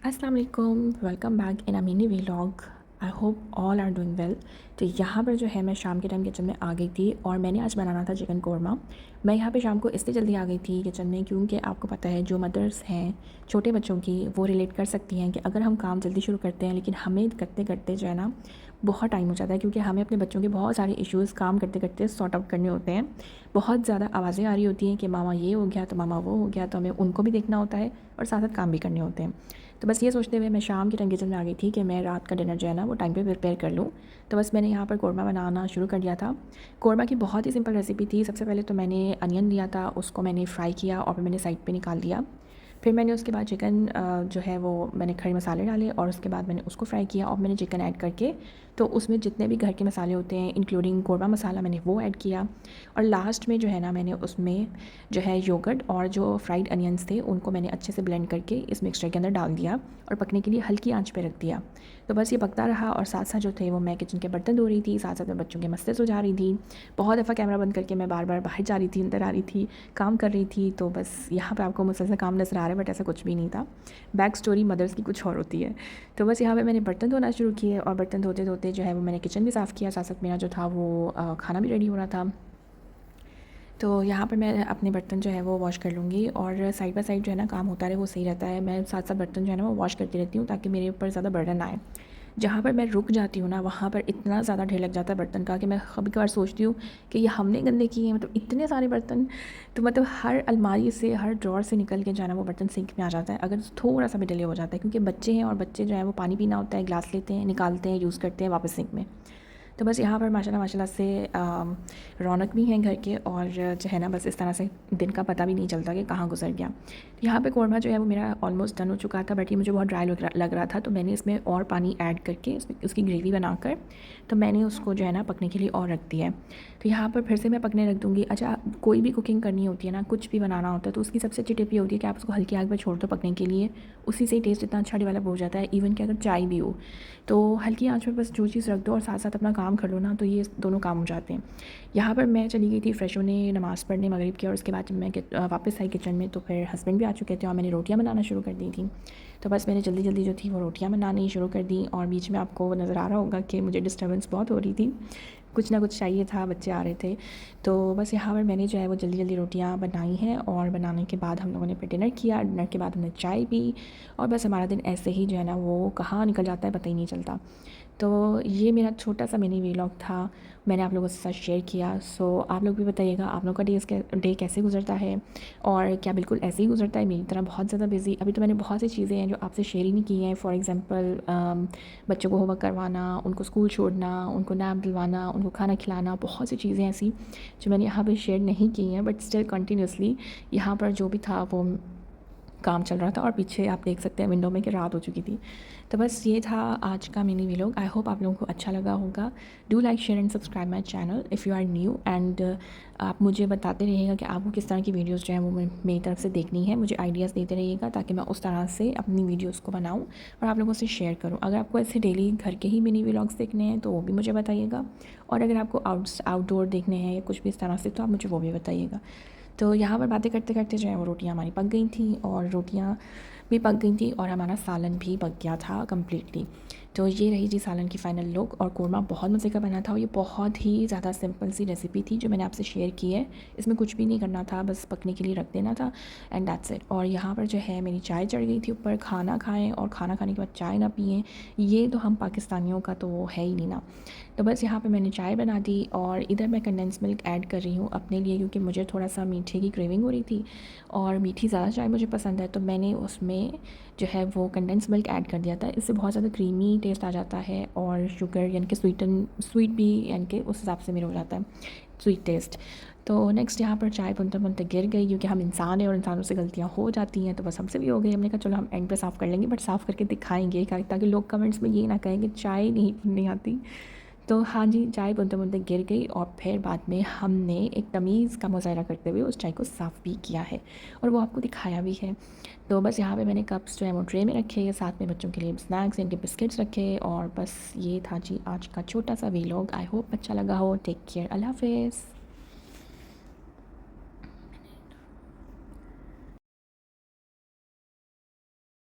अस्सलाम वालेकुम, welcome back in a mini vlog. I hope all are doing well. तो यहाँ पर जो है मैं शाम के टाइम किचन में आ गई थी और मैंने आज बनाना था चिकन कौरमा। मैं यहाँ पे शाम को इसलिए जल्दी आ गई थी किचन में क्योंकि आपको पता है जो मदर्स हैं छोटे बच्चों की वो रिलेट कर सकती हैं कि अगर हम काम जल्दी शुरू करते हैं लेकिन हमें करते करते जो है ना बहुत टाइम हो जाता है, क्योंकि हमें अपने बच्चों के बहुत सारे इश्यूज़ काम करते करते सॉर्ट आउट करने होते हैं। बहुत ज़्यादा आवाज़ें आ रही होती हैं कि मामा ये हो गया तो मामा वो हो गया, तो हमें उनको भी देखना होता है और साथ साथ काम भी करने होते हैं। तो बस ये सोचते हुए मैं शाम के टाइम किचन में आ गई थी कि मैं रात का डिनर जो है ना वो टाइम पे प्रिपेयर कर लूँ। तो बस मैंने यहाँ पर कौरमा बनाना शुरू कर दिया था। कौरमा की बहुत ही सिंपल रेसिपी थी। सबसे पहले तो मैंने अनियन लिया था, उसको मैंने फ्राई किया और फिर मैंने साइड पे निकाल दिया। फिर मैंने उसके बाद चिकन जो है वो मैंने खड़े मसाले डाले और उसके बाद मैंने उसको फ्राई किया और मैंने चिकन ऐड करके तो उसमें जितने भी घर के मसाले होते हैं इंक्लूडिंग कौरमा मसाला मैंने वो ऐड किया। और लास्ट में जो है ना मैंने उसमें जो है योगर्ट और जो फ्राइड अनियंस थे उनको मैंने अच्छे से ब्लेंड करके इस मिक्सचर के अंदर डाल दिया और पकने के लिए हल्की आंच पे रख दिया। तो बस ये पकता रहा और साथ साथ जो थे वो मैं किचन के बर्तन धो रही थी, साथ साथ मैं बच्चों के मस्ते सुझा रही थी। बहुत दफ़ा कैमरा बंद करके मैं बार बार बाहर जा रही थी, अंदर आ रही थी, काम कर रही थी। तो बस यहाँ पे आपको मुझसे काम नज़र आ रहा है बट ऐसा कुछ भी नहीं था। बैक स्टोरी मदर्स की कुछ और होती है। तो बस यहाँ पे मैंने बर्तन धोना शुरू किए और बर्तन धोते धोते जो है वो मैंने किचन भी साफ़ किया, साथ साथ मेरा जो था वो खाना भी रेडी हो रहा था। तो यहाँ पर मैं अपने बर्तन जो है वो वॉश कर लूँगी और साइड बाय साइड जो है ना काम होता रहे वो सही रहता है। मैं साथ साथ बर्तन जो है ना वो वॉश करती रहती हूँ ताकि मेरे ऊपर ज़्यादा बर्डन ना आए। जहाँ पर मैं रुक जाती हूँ ना वहाँ पर इतना ज़्यादा ढेर लग जाता है बर्तन का कि मैं कभी-कभार सोचती हूँ कि ये हमने गंदे किए हैं, मतलब इतने सारे बर्तन। तो मतलब हर अलमारी से, हर ड्रॉअर से निकल के जो है ना वो बर्तन सिंक में आ जाता है अगर थोड़ा-सा भी डिले हो जाता है, क्योंकि बच्चे हैं और बच्चे जो हैं वो पानी पीना होता है, ग्लास लेते हैं, निकालते हैं, यूज़ करते हैं वापस सिंक में। तो बस यहाँ पर माशाल्लाह माशाल्लाह से रौनक भी है घर के और जो है ना बस इस तरह से दिन का पता भी नहीं चलता कि कहाँ गुजर गया। तो यहाँ पे कौरमा जो है वो मेरा ऑलमोस्ट डन हो चुका था बट ये मुझे बहुत ड्राई लग रहा था, तो मैंने इसमें और पानी ऐड करके उसमें उसकी ग्रेवी बनाकर तो मैंने उसको जो है ना पकने के लिए और रख दिया है। तो यहाँ पर फिर से मैं पकने रख दूँगी। अच्छा, कोई भी कुकिंग करनी होती है ना, कुछ भी बनाना होता है तो उसकी सबसे अच्छी टिप ये होती है कि आप उसको हल्की आग पर छोड़ दो पकने के लिए, उसी से ही टेस्ट इतना अच्छा डेवलप हो जाता है। इवन कि अगर चाय भी हो तो हल्की आँच पे बस जो चीज़ रख दो और साथ साथ अपना काम कर लो ना, तो ये दोनों काम हो जाते हैं। यहाँ पर मैं चली गई थी फ्रेश होने, नमाज़ पढ़ने मगरिब की, और उसके बाद जब मैं वापस आई किचन में तो फिर हस्बैंड भी आ चुके थे और मैंने रोटियाँ बनाना शुरू कर दी थी। तो बस मैंने जल्दी जल्दी जो थी वो रोटियाँ बनानी शुरू कर दी और बीच में आपको नज़र आ रहा होगा कि मुझे डिस्टर्बेंस बहुत हो रही थी, कुछ ना कुछ चाहिए था, बच्चे आ रहे थे। तो बस यहाँ पर मैंने जो है वो जल्दी जल्दी रोटियाँ बनाई हैं और बनाने के बाद हम लोगों ने फिर डिनर किया। डिनर के बाद हमने चाय पी और बस हमारा दिन ऐसे ही जो है ना वो कहाँ निकल जाता है पता ही नहीं चलता। तो ये मेरा छोटा सा मिनी व्लॉग था, मैंने आप लोगों के साथ शेयर किया। सो आप लोग भी बताइएगा आप लोग का डे कैसे गुजरता है और क्या बिल्कुल ऐसे ही गुजरता है मेरी तरह बहुत ज़्यादा बिजी। अभी तो मैंने बहुत सी चीज़ें हैं जो आपसे शेयर ही नहीं की हैं। फॉर एग्जांपल बच्चों को होमवर्क करवाना, उनको स्कूल छोड़ना, उनको नैप दिलवाना, उनको खाना खिलाना, बहुत सी चीज़ें ऐसी जो मैंने यहाँ पर शेयर नहीं की हैं बट स्टिल कंटिन्यूसली यहाँ पर जो भी था वो काम चल रहा था और पीछे आप देख सकते हैं विंडो में कि रात हो चुकी थी। तो बस ये था आज का मिनी व्लॉग। आई होप आप लोगों को अच्छा लगा होगा। Do like share and subscribe my channel if you are new and आप मुझे बताते रहिएगा कि आपको किस तरह की वीडियोस जो हैं वो मेरी तरफ से देखनी है। मुझे आइडियाज़ देते रहिएगा ताकि मैं उस तरह से अपनी वीडियोज़ को बनाऊँ और आप लोगों से शेयर करूँ। अगर आपको ऐसे डेली घर के ही मिनी व्लॉग्स देखने हैं तो वो भी मुझे बताइएगा, और अगर आपको आउटडोर देखने हैं या कुछ भी इस तरह से तो आप मुझे वो भी बताइएगा। तो यहाँ पर बातें करते करते जो है वो रोटियाँ हमारी पक गई थी और रोटियाँ भी पक गई थी और हमारा सालन भी पक गया था कम्प्लीटली। तो ये रही जी सालन की फ़ाइनल लुक, और कौरमा बहुत मज़े का बना था और ये बहुत ही ज़्यादा सिंपल सी रेसिपी थी जो मैंने आपसे शेयर की है। इसमें कुछ भी नहीं करना था, बस पकने के लिए रख देना था एंड दैट्स इट। और यहाँ पर जो है मेरी चाय चढ़ गई थी ऊपर। खाना खाएँ और खाना खाने के बाद चाय ना पिएँ, ये तो हम पाकिस्तानियों का तो वो है ही नहीं ना। तो बस यहाँ पे मैंने चाय बना दी और इधर मैं कंडेंस मिल्क ऐड कर रही हूँ अपने लिए, क्योंकि मुझे थोड़ा सा मीठे की क्रेविंग हो रही थी और मीठी ज़्यादा चाय मुझे पसंद है, तो मैंने उसमें जो है वो कंडेंस मिल्क ऐड कर दिया था। इससे बहुत ज़्यादा क्रीमी टेस्ट आ जाता है और शुगर यानी कि स्वीट भी यानी कि उस हिसाब से मेरा हो जाता है स्वीट टेस्ट। तो नेक्स्ट यहाँ पर चाय बुनते बुनते गिर गई, क्योंकि हम इंसान हैं और इंसानों से गलतियाँ हो जाती हैं, तो बस हमसे भी हो गई। हमने कहा चलो हम एंड पे साफ़ कर लेंगे बट साफ़ करके दिखाएंगे ताकि लोग कमेंट्स में ये ना कहें कि चाय नहीं बननी आती। तो हाँ जी, चाय बुनते-बुनते गिर गई और फिर बाद में हमने एक तमीज़ का मुज़ाहरा करते हुए उस चाय को साफ़ भी किया है और वो आपको दिखाया भी है। तो बस यहाँ पे मैंने कप्स जो है वो ट्रे में रखे, साथ में बच्चों के लिए स्नैक्स यानी कि बिस्किट्स रखे, और बस ये था जी आज का छोटा सा व्लॉग। आई होप अच्छा लगा हो। टेक केयर, अल्लाह हाफ़िज़।